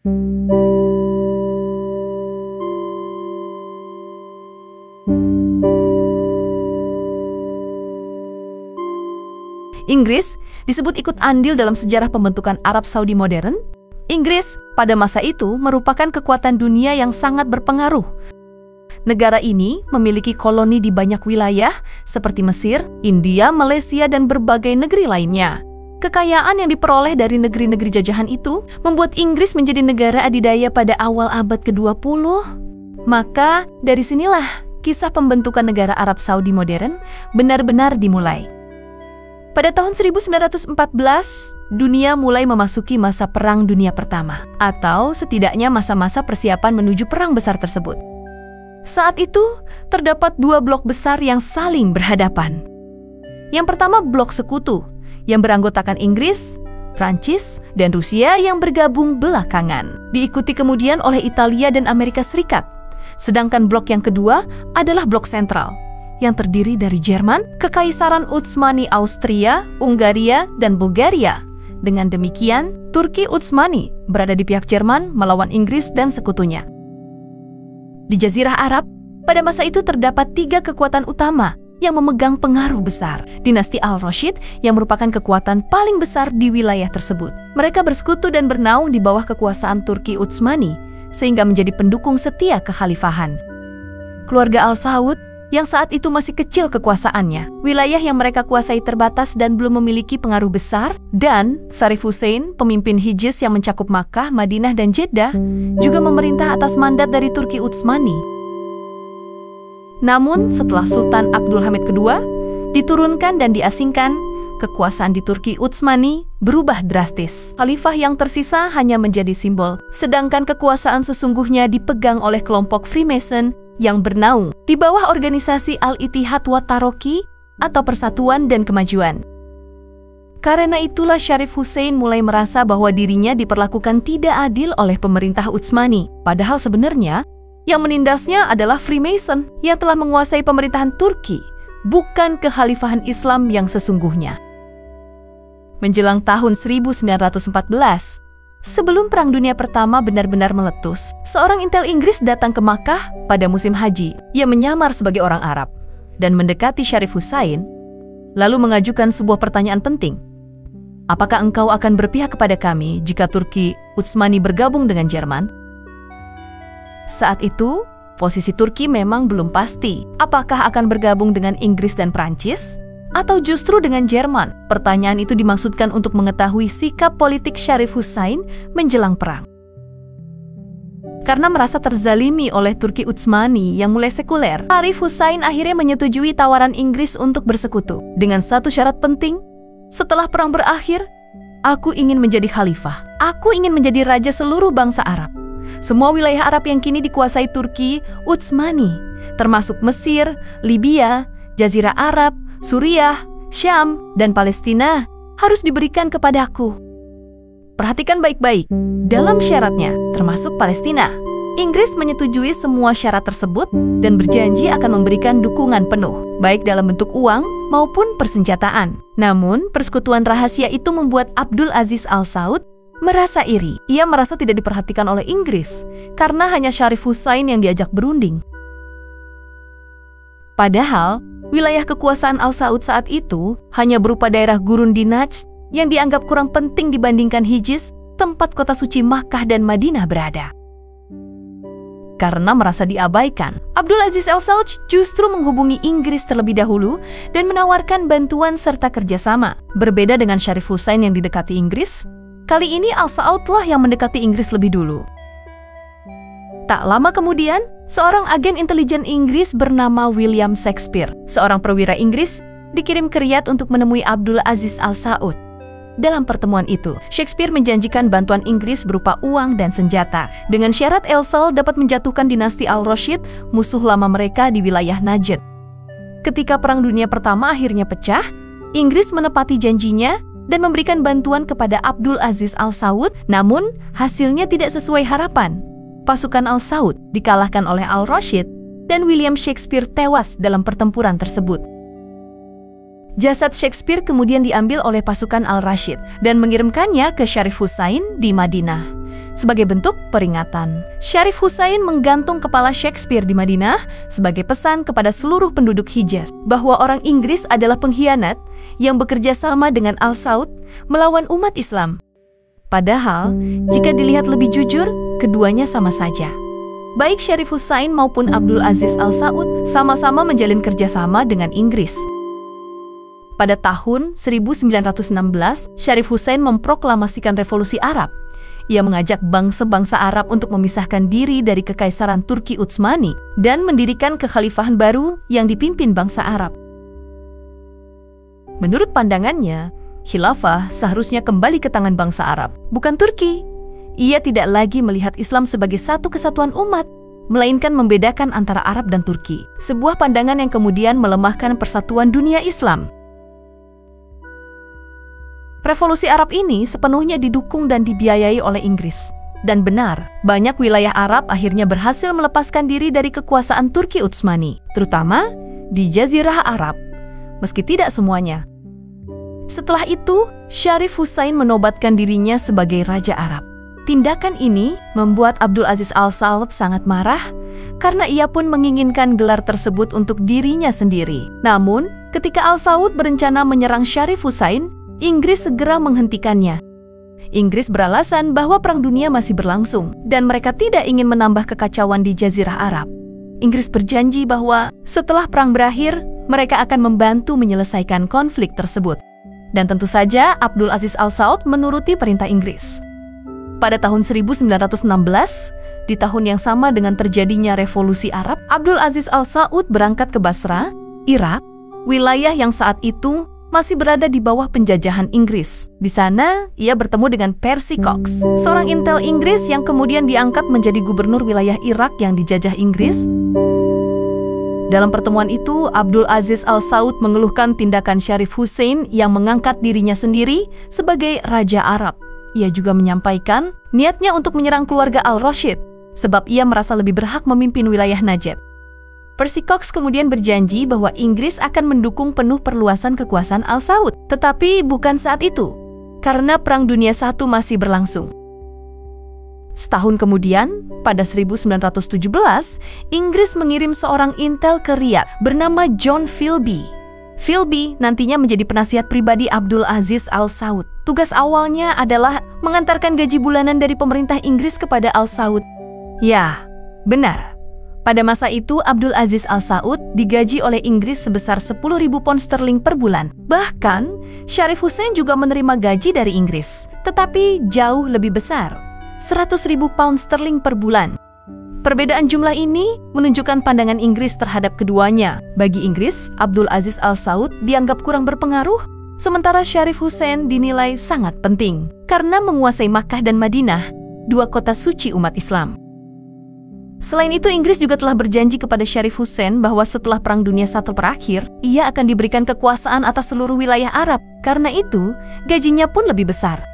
Inggris disebut ikut andil dalam sejarah pembentukan Arab Saudi modern. Inggris pada masa itu merupakan kekuatan dunia yang sangat berpengaruh. Negara ini memiliki koloni di banyak wilayah seperti Mesir, India, Malaysia, dan berbagai negeri lainnya. Kekayaan yang diperoleh dari negeri-negeri jajahan itu membuat Inggris menjadi negara adidaya pada awal abad ke-20. Maka dari sinilah kisah pembentukan negara Arab Saudi modern benar-benar dimulai. Pada tahun 1914, dunia mulai memasuki masa Perang Dunia Pertama, atau setidaknya masa-masa persiapan menuju perang besar tersebut. Saat itu, terdapat dua blok besar yang saling berhadapan. Yang pertama blok sekutu, yang beranggotakan Inggris, Prancis, dan Rusia yang bergabung belakangan. Diikuti kemudian oleh Italia dan Amerika Serikat. Sedangkan blok yang kedua adalah blok sentral, yang terdiri dari Jerman, Kekaisaran Utsmani Austria, Hungaria, dan Bulgaria. Dengan demikian, Turki Utsmani berada di pihak Jerman melawan Inggris dan sekutunya. Di Jazirah Arab, pada masa itu terdapat tiga kekuatan utama yang memegang pengaruh besar. Dinasti Al-Rashid yang merupakan kekuatan paling besar di wilayah tersebut. Mereka bersekutu dan bernaung di bawah kekuasaan Turki Utsmani, sehingga menjadi pendukung setia kekhalifahan. Keluarga Al-Saud yang saat itu masih kecil kekuasaannya, wilayah yang mereka kuasai terbatas dan belum memiliki pengaruh besar, dan Sharif Hussein, pemimpin Hijaz yang mencakup Makkah, Madinah, dan Jeddah, juga memerintah atas mandat dari Turki Utsmani. Namun, setelah Sultan Abdul Hamid II diturunkan dan diasingkan, kekuasaan di Turki Utsmani berubah drastis. Khalifah yang tersisa hanya menjadi simbol, sedangkan kekuasaan sesungguhnya dipegang oleh kelompok Freemason yang bernaung di bawah organisasi Al-Ittihad wa Taraqi atau Persatuan dan Kemajuan. Karena itulah Sharif Hussein mulai merasa bahwa dirinya diperlakukan tidak adil oleh pemerintah Utsmani. Padahal sebenarnya yang menindasnya adalah Freemason yang telah menguasai pemerintahan Turki, bukan kekhalifahan Islam yang sesungguhnya. Menjelang tahun 1914, sebelum Perang Dunia Pertama benar-benar meletus, seorang intel Inggris datang ke Makkah pada musim haji. Ia menyamar sebagai orang Arab dan mendekati Sharif Hussein, lalu mengajukan sebuah pertanyaan penting. Apakah engkau akan berpihak kepada kami jika Turki Utsmani bergabung dengan Jerman? Saat itu, posisi Turki memang belum pasti. Apakah akan bergabung dengan Inggris dan Prancis? Atau justru dengan Jerman? Pertanyaan itu dimaksudkan untuk mengetahui sikap politik Sharif Hussein menjelang perang. Karena merasa terzalimi oleh Turki Utsmani yang mulai sekuler, Sharif Hussein akhirnya menyetujui tawaran Inggris untuk bersekutu dengan satu syarat penting. Setelah perang berakhir, aku ingin menjadi khalifah. Aku ingin menjadi raja seluruh bangsa Arab. Semua wilayah Arab yang kini dikuasai Turki Utsmani, termasuk Mesir, Libya, Jazirah Arab, Suriah, Syam, dan Palestina harus diberikan kepadaku. Perhatikan baik-baik, dalam syaratnya termasuk Palestina. Inggris menyetujui semua syarat tersebut dan berjanji akan memberikan dukungan penuh, baik dalam bentuk uang maupun persenjataan. Namun, persekutuan rahasia itu membuat Abdul Aziz Al-Saud merasa iri. Ia merasa tidak diperhatikan oleh Inggris karena hanya Sharif Hussein yang diajak berunding. Padahal, wilayah kekuasaan Al-Saud saat itu hanya berupa daerah Gurun di Najd yang dianggap kurang penting dibandingkan Hijaz, tempat kota suci Makkah dan Madinah berada. Karena merasa diabaikan, Abdul Aziz Al-Saud justru menghubungi Inggris terlebih dahulu dan menawarkan bantuan serta kerjasama. Berbeda dengan Sharif Hussein yang didekati Inggris, kali ini Al-Saud lah yang mendekati Inggris lebih dulu. Tak lama kemudian, seorang agen intelijen Inggris bernama William Shakespeare, seorang perwira Inggris, dikirim ke Riyadh untuk menemui Abdul Aziz Al-Saud. Dalam pertemuan itu, Shakespeare menjanjikan bantuan Inggris berupa uang dan senjata, dengan syarat Al-Saud dapat menjatuhkan dinasti Al-Rashid, musuh lama mereka di wilayah Najd. Ketika Perang Dunia Pertama akhirnya pecah, Inggris menepati janjinya dan memberikan bantuan kepada Abdul Aziz Al-Saud, namun hasilnya tidak sesuai harapan. Pasukan Al-Saud dikalahkan oleh Al-Rashid dan William Shakespeare tewas dalam pertempuran tersebut. Jasad Shakespeare kemudian diambil oleh pasukan Al-Rashid dan mengirimkannya ke Sharif Hussein di Madinah. Sebagai bentuk peringatan, Syarif Hussain menggantung kepala Shakespeare di Madinah sebagai pesan kepada seluruh penduduk Hijaz bahwa orang Inggris adalah pengkhianat yang bekerja sama dengan Al Saud melawan umat Islam. Padahal, jika dilihat lebih jujur, keduanya sama saja. Baik Syarif Hussain maupun Abdul Aziz Al Saud sama-sama menjalin kerjasama dengan Inggris. Pada tahun 1916, Syarif Hussain memproklamasikan Revolusi Arab. Ia mengajak bangsa-bangsa Arab untuk memisahkan diri dari Kekaisaran Turki Utsmani dan mendirikan kekhalifahan baru yang dipimpin bangsa Arab. Menurut pandangannya, khilafah seharusnya kembali ke tangan bangsa Arab, bukan Turki. Ia tidak lagi melihat Islam sebagai satu kesatuan umat, melainkan membedakan antara Arab dan Turki. Sebuah pandangan yang kemudian melemahkan persatuan dunia Islam. Revolusi Arab ini sepenuhnya didukung dan dibiayai oleh Inggris. Dan benar, banyak wilayah Arab akhirnya berhasil melepaskan diri dari kekuasaan Turki Utsmani, terutama di Jazirah Arab, meski tidak semuanya. Setelah itu, Syarif Hussain menobatkan dirinya sebagai Raja Arab. Tindakan ini membuat Abdul Aziz Al Saud sangat marah karena ia pun menginginkan gelar tersebut untuk dirinya sendiri. Namun, ketika Al Saud berencana menyerang Syarif Hussain, Inggris segera menghentikannya. Inggris beralasan bahwa Perang Dunia masih berlangsung dan mereka tidak ingin menambah kekacauan di Jazirah Arab. Inggris berjanji bahwa setelah perang berakhir, mereka akan membantu menyelesaikan konflik tersebut. Dan tentu saja Abdul Aziz Al Saud menuruti perintah Inggris. Pada tahun 1916, di tahun yang sama dengan terjadinya Revolusi Arab, Abdul Aziz Al Saud berangkat ke Basra, Irak, wilayah yang saat itu masih berada di bawah penjajahan Inggris. Di sana, ia bertemu dengan Percy Cox, seorang intel Inggris yang kemudian diangkat menjadi gubernur wilayah Irak yang dijajah Inggris. Dalam pertemuan itu, Abdul Aziz Al Saud mengeluhkan tindakan Syarif Hussain yang mengangkat dirinya sendiri sebagai Raja Arab. Ia juga menyampaikan niatnya untuk menyerang keluarga Al-Rashid, sebab ia merasa lebih berhak memimpin wilayah Najd. Percy Cox kemudian berjanji bahwa Inggris akan mendukung penuh perluasan kekuasaan Al Saud. Tetapi bukan saat itu, karena Perang Dunia I masih berlangsung. Setahun kemudian, pada 1917, Inggris mengirim seorang intel ke Riyadh bernama John Philby. Philby nantinya menjadi penasihat pribadi Abdul Aziz Al Saud. Tugas awalnya adalah mengantarkan gaji bulanan dari pemerintah Inggris kepada Al Saud. Ya, benar. Pada masa itu, Abdul Aziz Al Saud digaji oleh Inggris sebesar 10.000 pound sterling per bulan. Bahkan, Syarif Hussain juga menerima gaji dari Inggris, tetapi jauh lebih besar, 100.000 pound sterling per bulan. Perbedaan jumlah ini menunjukkan pandangan Inggris terhadap keduanya. Bagi Inggris, Abdul Aziz Al Saud dianggap kurang berpengaruh, sementara Syarif Hussain dinilai sangat penting karena menguasai Makkah dan Madinah, dua kota suci umat Islam. Selain itu, Inggris juga telah berjanji kepada Syarif Hussain bahwa setelah Perang Dunia I berakhir, ia akan diberikan kekuasaan atas seluruh wilayah Arab. Karena itu, gajinya pun lebih besar.